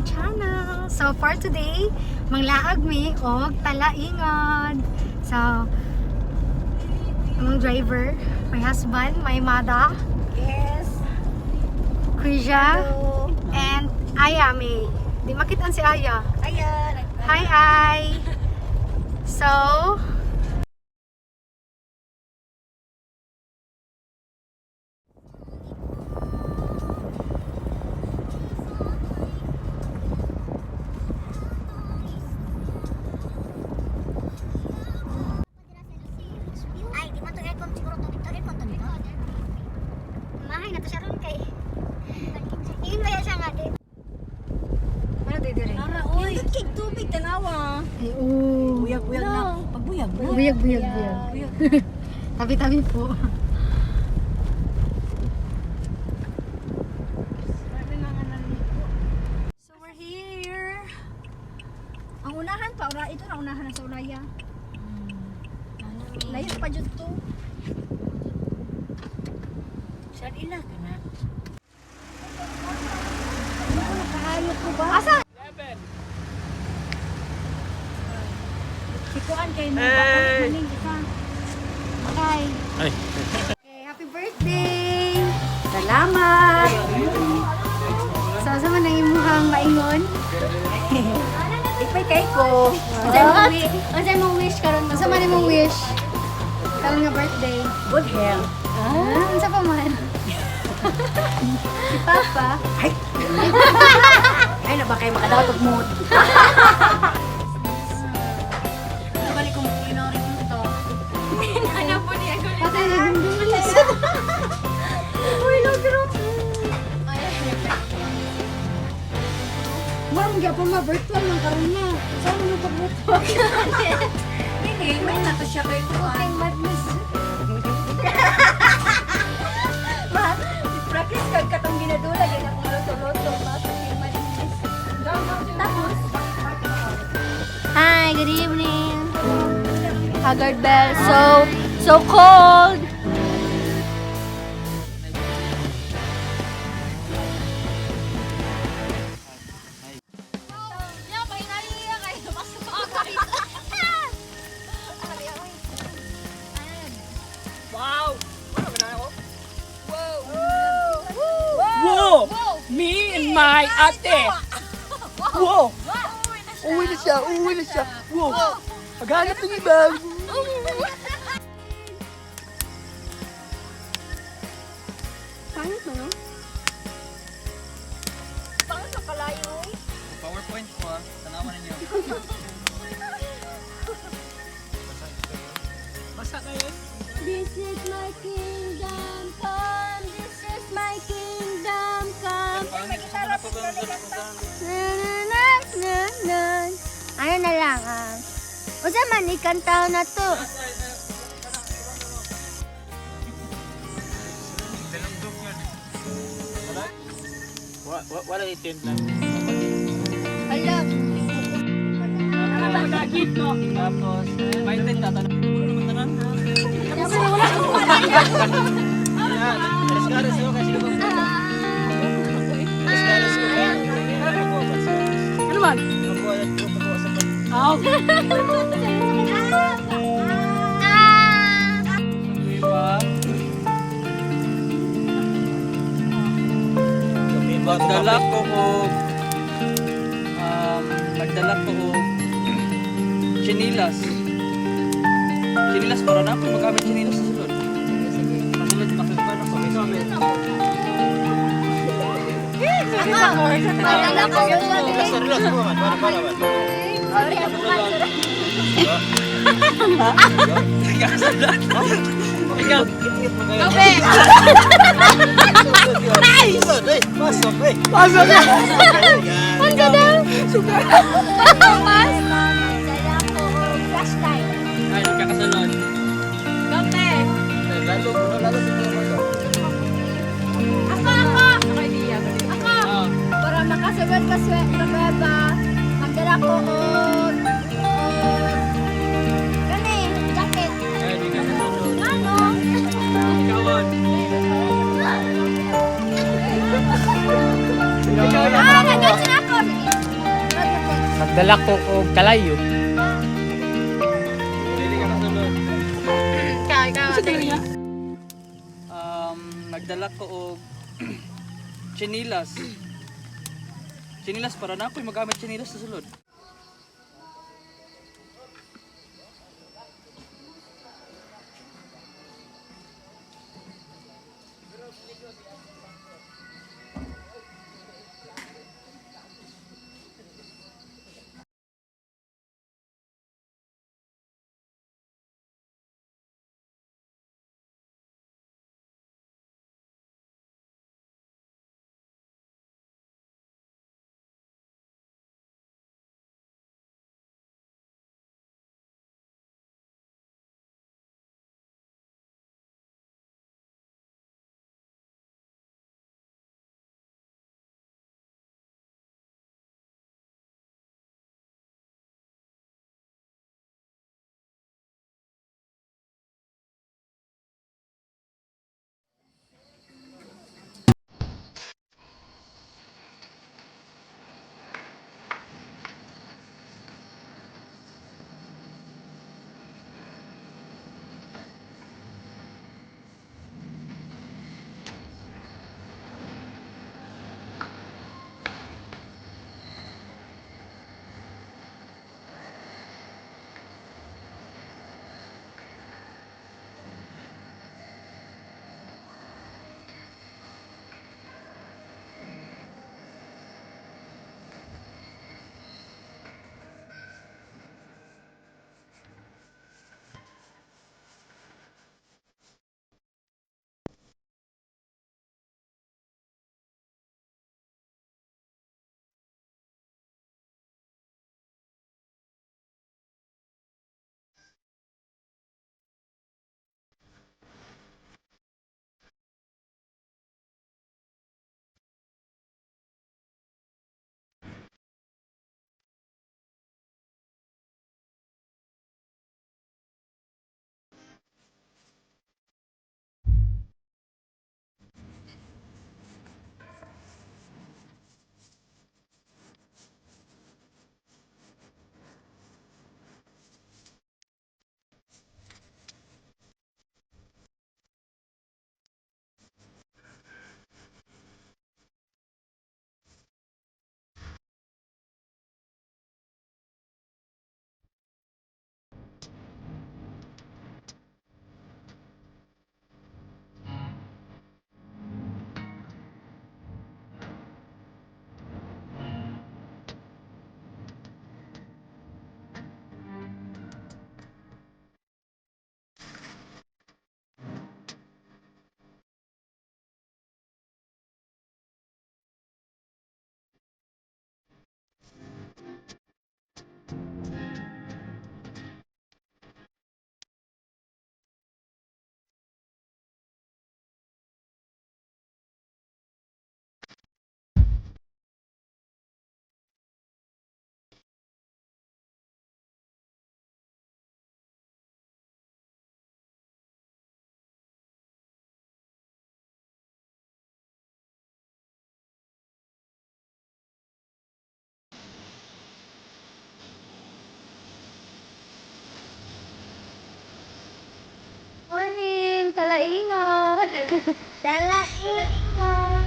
my channel. So for today, manglaag mi og talaingon. So among driver, my husband, my mother, Yes. Krisha, Hello. and Aya May. Di makitaan si Aya. Ayan. Hi, Ay. So Ay, di man to aircon siguro to dito. Aircon to dito. Mahay na to siya ron kay. Iin ba yan siya nga din? ano dire? Nara, oy. Yung kig tubig, tanawa. Ay, oh. Buyag-buyag na. Pagbuyag na. Buyag. Tabi-tabi po. So we're here. Ang unahan pa, ito na unahan na sa unaya. Layo pa dyan to. Saan ila ka na? Nakahayot ko ba? Asa? 11. Sikuan kayo na. Maning isa. Okay. Ay. Okay, happy birthday! Salamat! So, asa man ang imuhang maingon? Ipay kay ko. Asa mong wish karon? Asa man imong wish? Karon nga birthday. Good health. Asa pa man? Si Papa. Ay! Ay, na ba kayo makadawat og mood? Nabalik kong pinori ko ito. Ano po niya ko Pati nagdumulis. Uy, nagro. Ma'am, gyapon ma virtual man karon na. Saan mo pag-virtual? Hindi, may nato siya kay Kuan. Madness. Ma, practice kag katong ginadula kay akong loto-loto pa sa madness. Tapos, Hi, good evening. Haggard Bell. So cold. Wow! Ano ba na ako? Wow! Me and my ate! Wow! Uwi na siya! Wow! Maghanap ng iba! Pangit mo, no? pang sa kalayo. PowerPoint ko ah. Tanawan ninyo. Basa na yun. This is my kingdom come. This is my kingdom come. May gitara pa sila ni kanta. Na. Ano na lang O sa man ikantaw na to. Wala itin lang. Alam. Lagi to. Tapos, may itin tatanong. Ano naman tanan? Aris ko kasi ko. Aris ko. Ano man? Ako ay ko sa pan. Aw. Magdala ko og chinilas. Chinilas para na ako magamit chinilas sa sulod. Masulod makasukan ako. Padala ko Ikaw. Pasok. Ang daw. Dala ko flashlight. Ay, nagkakasalon. Kape. Lalo siguro. Ako. Ah. Para makasabad ka sa beba. Magdala ko gani, jacket. Ay, di ka kasalon. Ano? Ikaw. Ah, nag-watch na ako. Magdala ko og kalayo. Nagdala ko og chinilas. Chinilas para na ako'y magamit chinilas sa sulod. Morning, kalaingan. Kalaingan.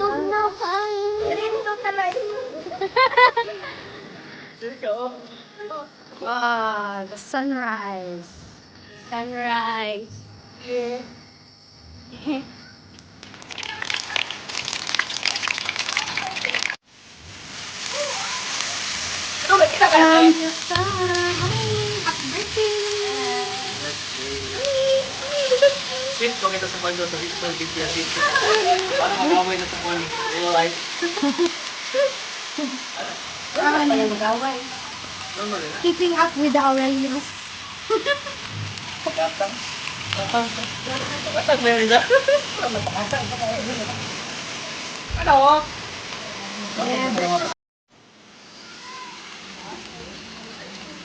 Tugnaw ang Rinto kalaingan. Wow, the sunrise. sunrise. Sweet kung ito sa kwento sa Biblia dito. Para mag-away na sa kwento. Alright. Parang na yung mag-away. Normal na. Keeping up with the Aurelius. Pagkatang. Pagkatang meron isa. Ano?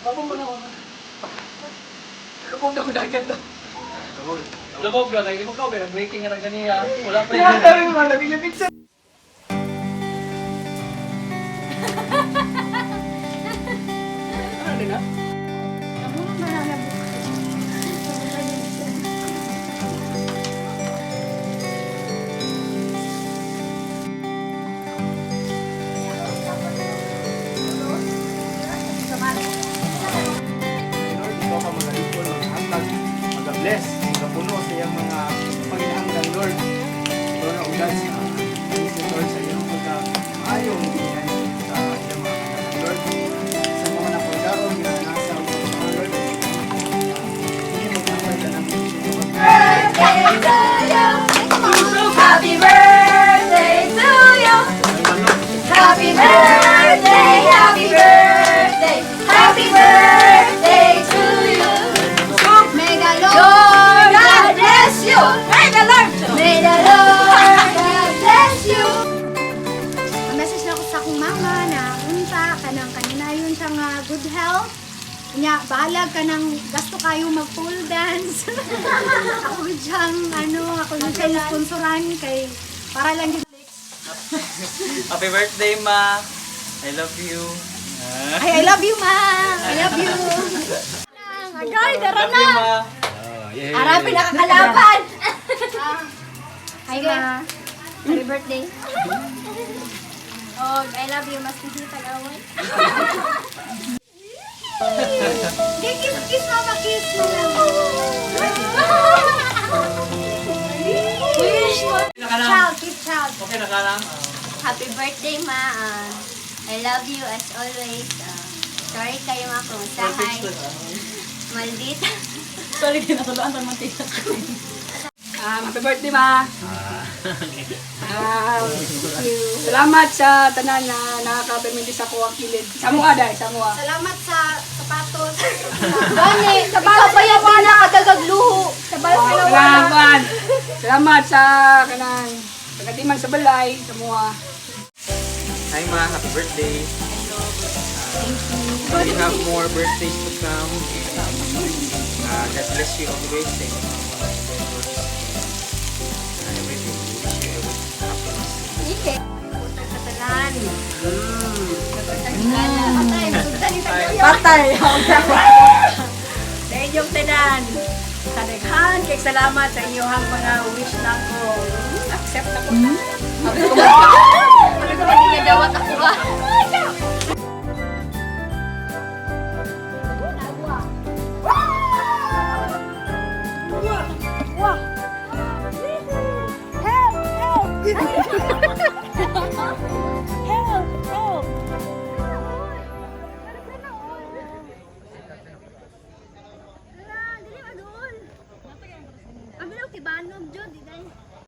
Ako mo na ako. Lubog na ko na ganda. Lubog na, hindi mo ka, breaking na ganyan. Wala pa yung... Kaya yung mga nabigyan pizza. bless, kapuno sa iyang mga panginahanglan, Lord. Lord, ang God sa Lord sa iyong pagka-ayong binigay sa iyong mga kailangan, Lord. Sa mga napagdaong na nasa mga Lord. Hindi na pwede namin Happy birthday to you. Happy birthday, happy birthday, happy birthday to you. May the Lord God bless you. May the Lord God bless you. message na ako sa akong mama na unta kanang kaninayon siya nga good health. Nya balag ka ng gasto kayo mag pole dance. Ako diyang ako diyang sponsoran kay para lang yun. Happy birthday, ma. I love you. Ay, I love you, ma. I love you. Agay, dara Love you, na. ma. Harapin ang kakalaban. Ay, ma. Happy birthday. Oh, I love you, mas hindi tagawan. Kiss, mama, kiss mo lang. Wish mo. Child, kiss child. Okay na ka lang? Happy birthday, ma. I love you as always. Sorry kayo mga kumusahay. Maldita. Sorry, kinatuloan sa mantika. Happy birthday, ma. Salamat sa tanan na nakaka-permiti sa kuwang kilid. Samua, day, samua. Salamat sa sapatos. Gani, ikaw pa yung mga nakadagag luho. Salamat. Salamat sa kanang pagkatiman sa balay, samua. Hi ma, happy birthday. We have more birthdays to come. God bless you always. Thank you for my endeavors. Everything. Wish you everything happiness. Patay. Sa inyong tanan. Tanighan, kay salamat sa inyong mga wish lang ko. Accept na ko. Sabi ko, magiging dawat ako ba?